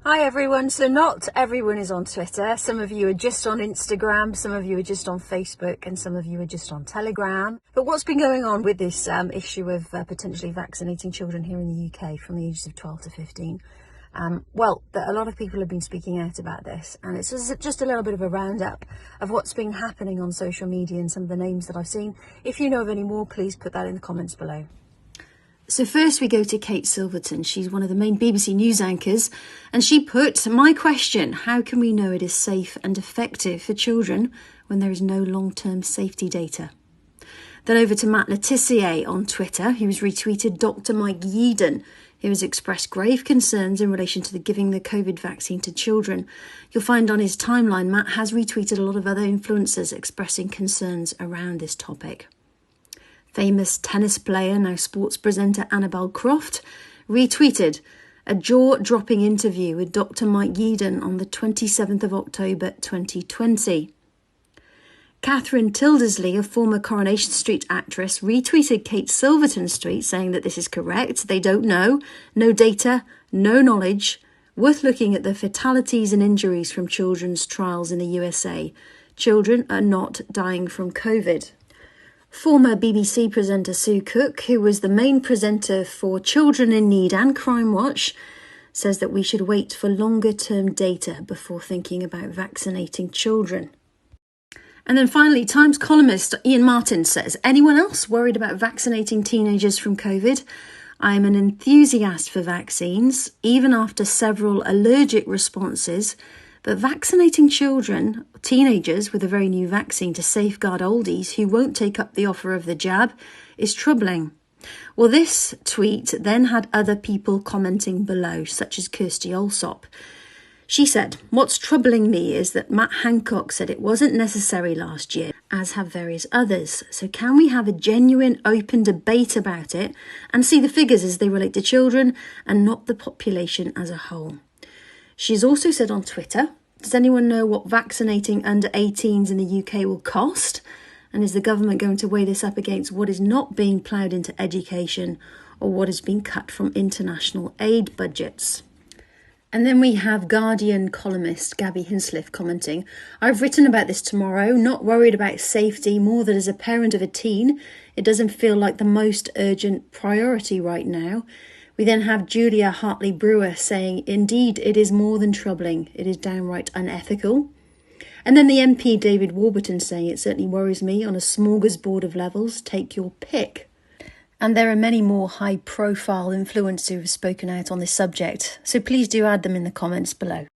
Hi everyone. So not everyone is on Twitter. Some of you are just on Instagram, some of you are just on Facebook, and some of you are just on Telegram. But what's been going on with this issue of potentially vaccinating children here in the UK from the ages of 12 to 15? A lot of people have been speaking out about this, and it's just a little bit of a roundup of what's been happening on social media and some of the names that I've seen. If you know of any more, please put that in the comments below. So first we go to Kate Silverton. She's one of the main BBC News anchors, and she put, "My question, how can we know it is safe and effective for children when there is no long-term safety data?" Then over to Matt Letizier on Twitter, who has retweeted Dr. Mike Yeadon, who has expressed grave concerns in relation to giving the COVID vaccine to children. You'll find on his timeline, Matt has retweeted a lot of other influencers expressing concerns around this topic. Famous tennis player, now sports presenter Annabel Croft, retweeted a jaw-dropping interview with Dr. Mike Yeadon on the 27th of October 2020. Catherine Tildesley, a former Coronation Street actress, retweeted Kate Silverton's tweet saying that this is correct. They don't know, no data, no knowledge. Worth looking at the fatalities and injuries from children's trials in the USA. Children are not dying from COVID. Former BBC presenter Sue Cook, who was the main presenter for Children in Need and Crime Watch, says that we should wait for longer-term data before thinking about vaccinating children. And then finally, Times columnist Ian Martin says, "Anyone else worried about vaccinating teenagers from COVID? I am an enthusiast for vaccines, even after several allergic responses. But vaccinating children, teenagers with a very new vaccine to safeguard oldies who won't take up the offer of the jab is troubling." Well, this tweet then had other people commenting below, such as Kirsty Allsop. She said, "What's troubling me is that Matt Hancock said it wasn't necessary last year, as have various others. So can we have a genuine, open debate about it and see the figures as they relate to children and not the population as a whole?" She's also said on Twitter, "Does anyone know what vaccinating under 18s in the UK will cost? And is the government going to weigh this up against what is not being ploughed into education or what has been cut from international aid budgets?" And then we have Guardian columnist Gabby Hinsliff commenting, "I've written about this tomorrow, not worried about safety, more that as a parent of a teen, it doesn't feel like the most urgent priority right now." We then have Julia Hartley-Brewer saying, "Indeed, it is more than troubling. It is downright unethical." And then the MP David Warburton saying, "It certainly worries me on a smorgasbord of levels. Take your pick." And there are many more high-profile influencers who have spoken out on this subject, so please do add them in the comments below.